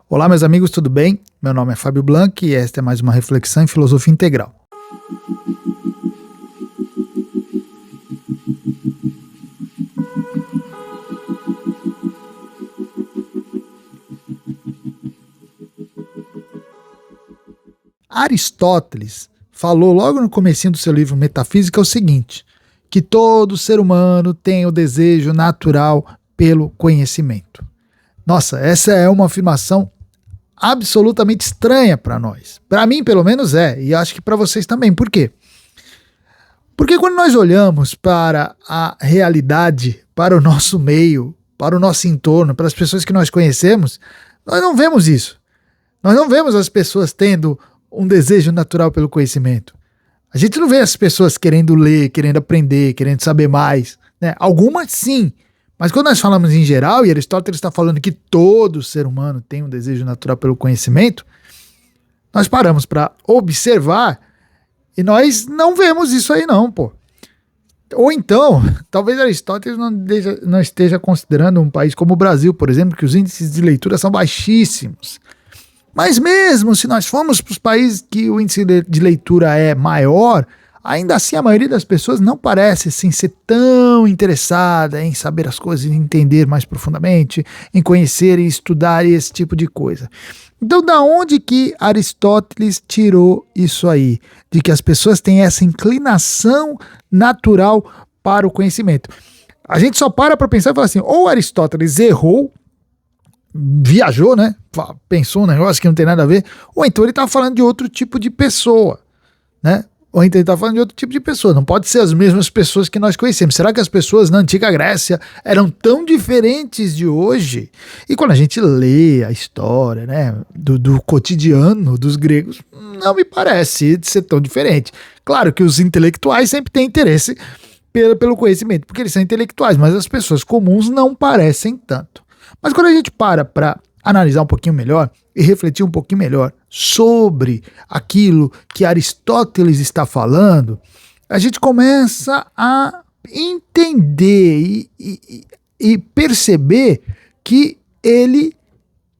Olá, meus amigos, tudo bem? Meu nome é Fábio Blanc e esta é mais uma reflexão em filosofia integral. Aristóteles falou logo no comecinho do seu livro Metafísica o seguinte, que todo ser humano tem o desejo natural pelo conhecimento. Nossa, essa é uma afirmação absolutamente estranha para nós. Para mim, pelo menos é, e acho que para vocês também. Por quê? Porque quando nós olhamos para a realidade, para o nosso meio, para o nosso entorno, para as pessoas que nós conhecemos, nós não vemos isso. Nós não vemos as pessoas tendo um desejo natural pelo conhecimento. A gente não vê as pessoas querendo ler, querendo aprender, querendo saber mais, né? Algumas sim, mas quando nós falamos em geral, e Aristóteles está falando que todo ser humano tem um desejo natural pelo conhecimento, nós paramos para observar e nós não vemos isso aí não, pô. Ou então, talvez Aristóteles não esteja considerando um país como o Brasil, por exemplo, que os índices de leitura são baixíssimos. Mas mesmo se nós formos para os países que o índice de leitura é maior, ainda assim a maioria das pessoas não parece assim, ser tão interessada em saber as coisas, em entender mais profundamente, em conhecer e estudar esse tipo de coisa. Então, da onde que Aristóteles tirou isso aí? De que as pessoas têm essa inclinação natural para o conhecimento. A gente só para pensar e fala assim, ou Aristóteles errou, viajou, né? Pensou um negócio que não tem nada a ver, ou então ele está falando de outro tipo de pessoa, né? Ou então ele está falando de outro tipo de pessoa. Não pode ser as mesmas pessoas que nós conhecemos. Será que as pessoas na antiga Grécia eram tão diferentes de hoje? E quando a gente lê a história, né, do cotidiano dos gregos, não me parece ser tão diferente. Claro que os intelectuais sempre têm interesse pelo conhecimento, porque eles são intelectuais, mas as pessoas comuns não parecem tanto. Mas quando a gente para analisar um pouquinho melhor e refletir um pouquinho melhor sobre aquilo que Aristóteles está falando, a gente começa a entender e perceber que ele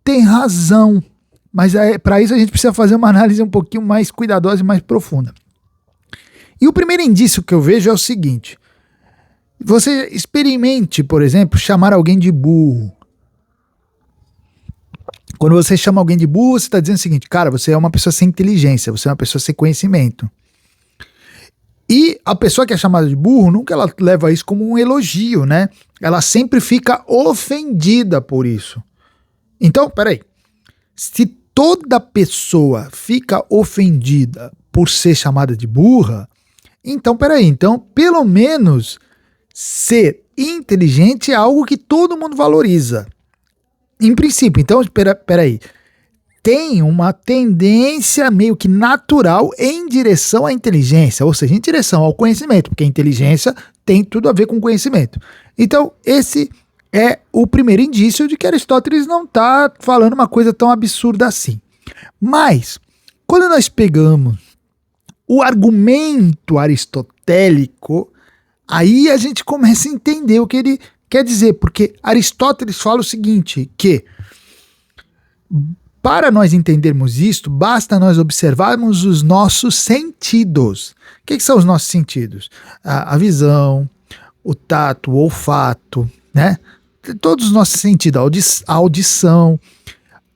tem razão. Mas para isso a gente precisa fazer uma análise um pouquinho mais cuidadosa e mais profunda. E o primeiro indício que eu vejo é o seguinte: você experimente, por exemplo, chamar alguém de burro. Quando você chama alguém de burro, você está dizendo o seguinte, cara, você é uma pessoa sem inteligência, você é uma pessoa sem conhecimento. E a pessoa que é chamada de burro, nunca ela leva isso como um elogio, né? Ela sempre fica ofendida por isso. Então, peraí, se toda pessoa fica ofendida por ser chamada de burra, então peraí, então pelo menos ser inteligente é algo que todo mundo valoriza. Em princípio, então, peraí, tem uma tendência meio que natural em direção à inteligência, ou seja, em direção ao conhecimento, porque a inteligência tem tudo a ver com conhecimento. Então, esse é o primeiro indício de que Aristóteles não está falando uma coisa tão absurda assim. Mas, quando nós pegamos o argumento aristotélico, aí a gente começa a entender o que ele quer dizer, porque Aristóteles fala o seguinte, que para nós entendermos isto, basta nós observarmos os nossos sentidos. O que são os nossos sentidos? A visão, o tato, o olfato, né? Todos os nossos sentidos, a audição.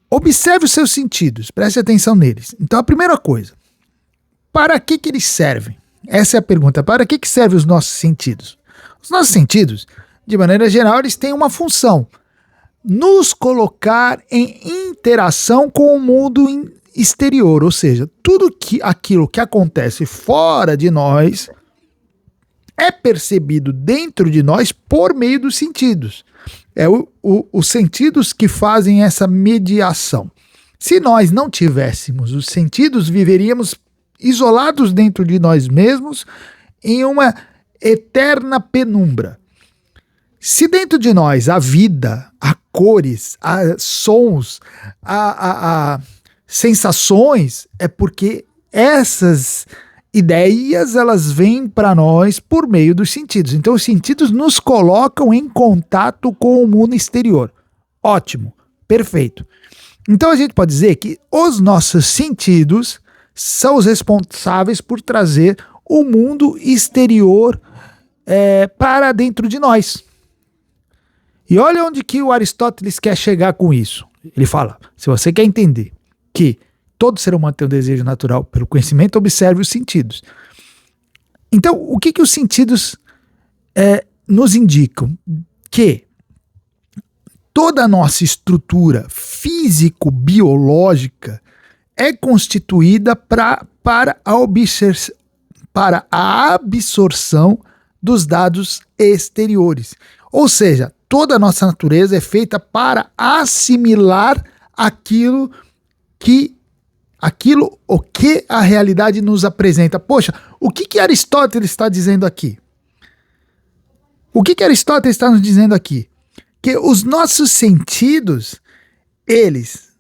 Observe os seus sentidos, preste atenção neles. Então a primeira coisa, para que eles servem? Essa é a pergunta, para que servem os nossos sentidos? Os nossos sentidos, de maneira geral, eles têm uma função: nos colocar em interação com o mundo exterior, ou seja, aquilo que acontece fora de nós é percebido dentro de nós por meio dos sentidos. É os sentidos que fazem essa mediação. Se nós não tivéssemos os sentidos, viveríamos isolados dentro de nós mesmos em uma eterna penumbra. Se dentro de nós há vida, há cores, há sons, há sensações, é porque essas ideias elas vêm para nós por meio dos sentidos. Então os sentidos nos colocam em contato com o mundo exterior. Ótimo, perfeito. Então a gente pode dizer que os nossos sentidos são os responsáveis por trazer o mundo exterior para dentro de nós. E olha onde que o Aristóteles quer chegar com isso. Ele fala, se você quer entender que todo ser humano tem um desejo natural pelo conhecimento, observe os sentidos. Então, o que os sentidos nos indicam? Que toda a nossa estrutura físico-biológica é constituída para a absorção dos dados exteriores. Ou seja, toda a nossa natureza é feita para assimilar aquilo o que a realidade nos apresenta. Poxa, o que Aristóteles está dizendo aqui? O que Aristóteles está nos dizendo aqui? Que os nossos sentidos, eles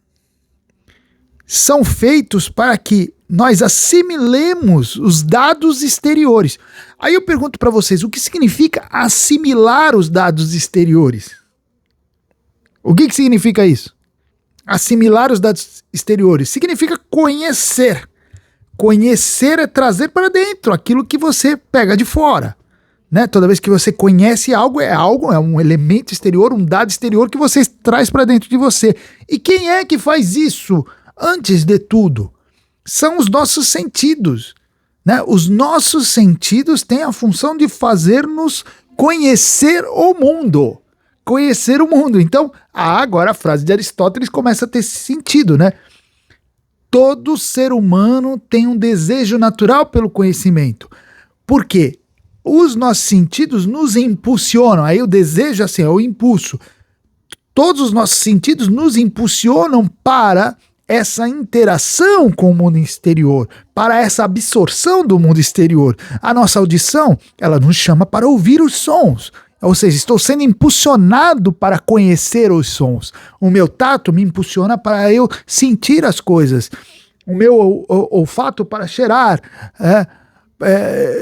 são feitos para que nós assimilemos os dados exteriores. Aí eu pergunto para vocês, o que significa assimilar os dados exteriores? O que significa isso? Assimilar os dados exteriores significa conhecer. Conhecer é trazer para dentro aquilo que você pega de fora. Né? Toda vez que você conhece algo, é um elemento exterior, um dado exterior que você traz para dentro de você. E quem é que faz isso antes de tudo? São os nossos sentidos. Né? Os nossos sentidos têm a função de fazer-nos conhecer o mundo. Conhecer o mundo. Então, agora a frase de Aristóteles começa a ter sentido, né? Todo ser humano tem um desejo natural pelo conhecimento. Por quê? Os nossos sentidos nos impulsionam. Aí o desejo assim, é o impulso. Todos os nossos sentidos nos impulsionam para essa interação com o mundo exterior, para essa absorção do mundo exterior. A nossa audição, ela nos chama para ouvir os sons. Ou seja, estou sendo impulsionado para conhecer os sons. O meu tato me impulsiona para eu sentir as coisas. O meu olfato para cheirar.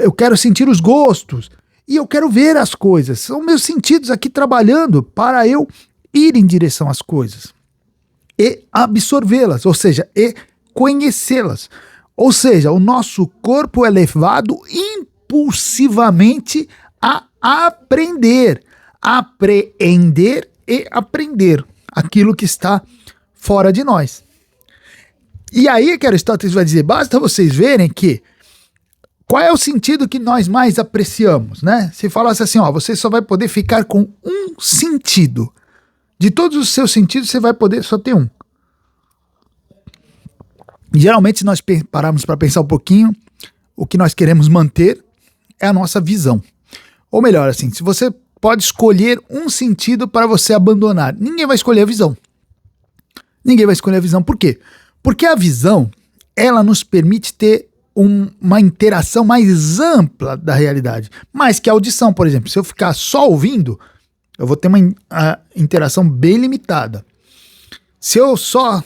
Eu quero sentir os gostos. E eu quero ver as coisas. São meus sentidos aqui trabalhando para eu ir em direção às coisas. E absorvê-las, ou seja, e conhecê-las. Ou seja, o nosso corpo é levado impulsivamente a aprender, apreender e aprender aquilo que está fora de nós. E aí que Aristóteles vai dizer, basta vocês verem que qual é o sentido que nós mais apreciamos, né? Se falasse assim, você só vai poder ficar com um sentido. De todos os seus sentidos, você vai poder só ter um. Geralmente, se nós pararmos para pensar um pouquinho, o que nós queremos manter é a nossa visão. Ou melhor, assim, se você pode escolher um sentido para você abandonar, ninguém vai escolher a visão. Ninguém vai escolher a visão. Por quê? Porque a visão, ela nos permite ter uma interação mais ampla da realidade. Mais que a audição, por exemplo. Se eu ficar só ouvindo, eu vou ter uma interação bem limitada. Se eu só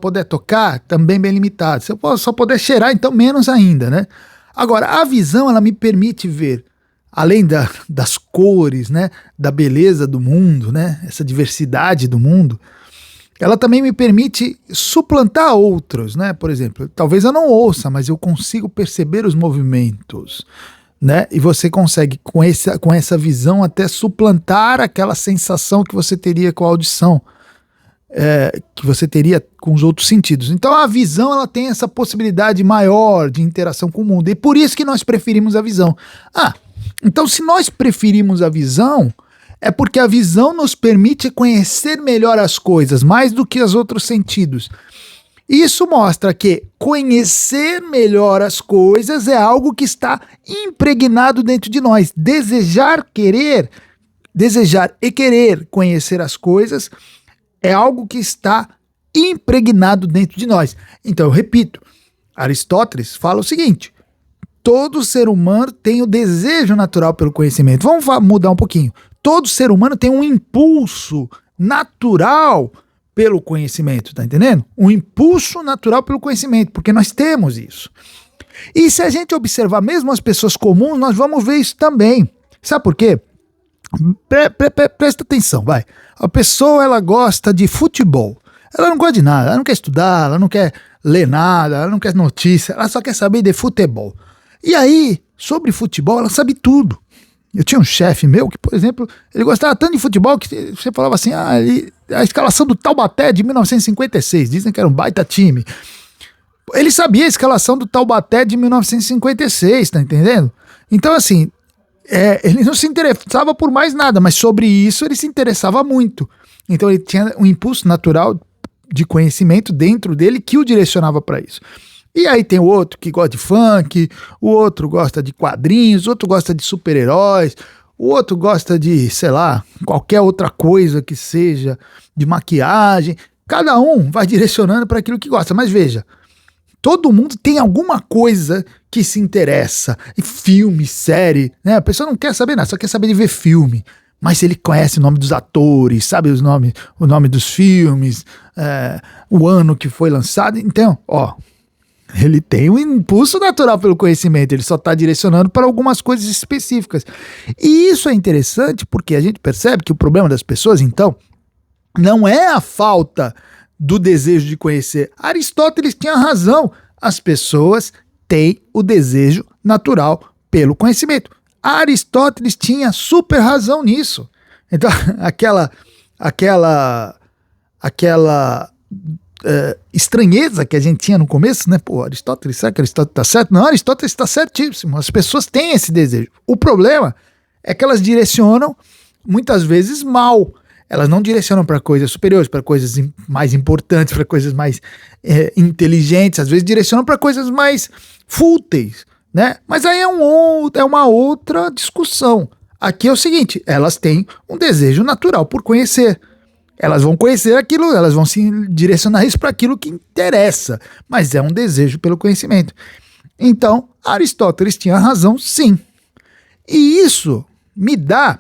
puder tocar, também bem limitado. Se eu só puder cheirar, então menos ainda, né? Agora, a visão, ela me permite ver, além das cores, né, da beleza do mundo, né, essa diversidade do mundo, ela também me permite suplantar outros, né? Por exemplo, talvez eu não ouça, mas eu consigo perceber os movimentos, né? E você consegue, com essa visão, até suplantar aquela sensação que você teria com a audição, que você teria com os outros sentidos. Então a visão, ela tem essa possibilidade maior de interação com o mundo, e por isso que nós preferimos a visão. Então se nós preferimos a visão, é porque a visão nos permite conhecer melhor as coisas, mais do que os outros sentidos. Isso mostra que conhecer melhor as coisas é algo que está impregnado dentro de nós. Desejar e querer conhecer as coisas é algo que está impregnado dentro de nós. Então, eu repito, Aristóteles fala o seguinte: todo ser humano tem o desejo natural pelo conhecimento. Vamos mudar um pouquinho. Todo ser humano tem um impulso natural pelo conhecimento, tá entendendo? Um impulso natural pelo conhecimento, porque nós temos isso. E se a gente observar mesmo as pessoas comuns, nós vamos ver isso também. Sabe por quê? Presta atenção, vai. A pessoa, ela gosta de futebol. Ela não gosta de nada, ela não quer estudar, ela não quer ler nada, ela não quer notícia, ela só quer saber de futebol. E aí, sobre futebol, ela sabe tudo. Eu tinha um chefe meu que, por exemplo, ele gostava tanto de futebol que você falava assim, a escalação do Taubaté de 1956, dizem que era um baita time. Ele sabia a escalação do Taubaté de 1956, tá entendendo? Então, assim, ele não se interessava por mais nada, mas sobre isso ele se interessava muito. Então ele tinha um impulso natural de conhecimento dentro dele que o direcionava para isso. E aí tem o outro que gosta de funk, o outro gosta de quadrinhos, o outro gosta de super-heróis, o outro gosta de, sei lá, qualquer outra coisa que seja, de maquiagem. Cada um vai direcionando para aquilo que gosta. Mas veja, todo mundo tem alguma coisa que se interessa. E filme, série, né? A pessoa não quer saber nada, só quer saber de ver filme. Mas ele conhece o nome dos atores, sabe o nome dos filmes, o ano que foi lançado. Então, ele tem um impulso natural pelo conhecimento, ele só está direcionando para algumas coisas específicas. E isso é interessante porque a gente percebe que o problema das pessoas, então, não é a falta do desejo de conhecer. Aristóteles tinha razão. As pessoas têm o desejo natural pelo conhecimento. Aristóteles tinha super razão nisso. Então, aquela estranheza que a gente tinha no começo, né? Pô, Aristóteles, será que Aristóteles está certo? Não, Aristóteles está certíssimo. As pessoas têm esse desejo. O problema é que elas direcionam muitas vezes mal. Elas não direcionam para coisas superiores, para coisas mais importantes, para coisas mais inteligentes. Às vezes direcionam para coisas mais fúteis, né? Mas aí é uma outra discussão. Aqui é o seguinte, elas têm um desejo natural por conhecer. Elas vão conhecer aquilo, elas vão se direcionar isso para aquilo que interessa, mas é um desejo pelo conhecimento. Então, Aristóteles tinha razão, sim. E isso me dá,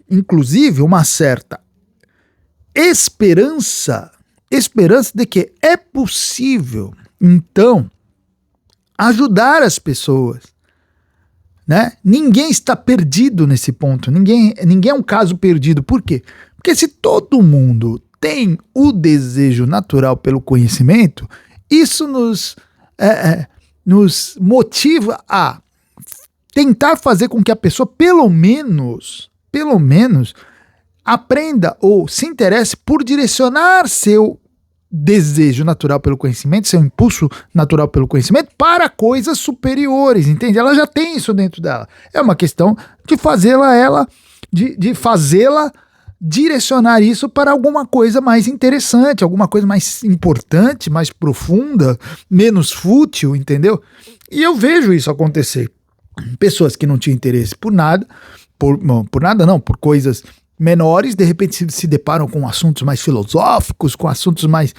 inclusive, uma certa esperança de que é possível, então, ajudar as pessoas, né? Ninguém está perdido nesse ponto, ninguém é um caso perdido. Por quê? Porque se todo mundo tem o desejo natural pelo conhecimento, isso nos motiva a tentar fazer com que a pessoa pelo menos aprenda ou se interesse por direcionar seu desejo natural pelo conhecimento, seu impulso natural pelo conhecimento para coisas superiores, entende? Ela já tem isso dentro dela. É uma questão de fazê-la direcionar isso para alguma coisa mais interessante, alguma coisa mais importante, mais profunda, menos fútil, entendeu? E eu vejo isso acontecer. Pessoas que não tinham interesse por nada, por coisas menores, de repente se deparam com assuntos mais filosóficos, com assuntos mais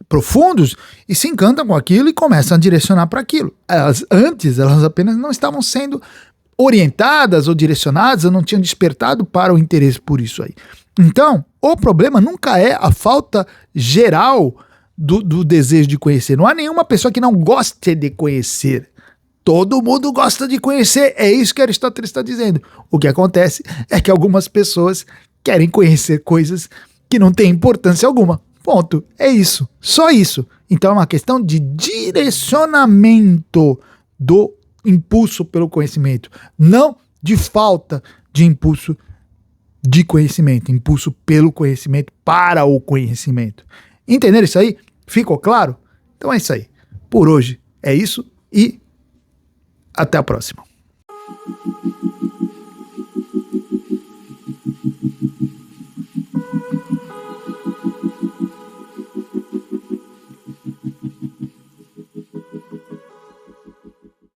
profundos, e se encantam com aquilo e começam a direcionar para aquilo. Elas apenas não estavam sendo orientadas ou direcionadas, ou não tinham despertado para o interesse por isso aí. Então, o problema nunca é a falta geral do desejo de conhecer. Não há nenhuma pessoa que não goste de conhecer. Todo mundo gosta de conhecer, é isso que Aristóteles está dizendo. O que acontece é que algumas pessoas querem conhecer coisas que não têm importância alguma. Ponto. É isso. Só isso. Então é uma questão de direcionamento do impulso pelo conhecimento, não de falta de impulso de conhecimento, impulso pelo conhecimento para o conhecimento. Entenderam isso aí? Ficou claro? Então é isso aí. Por hoje é isso e até a próxima.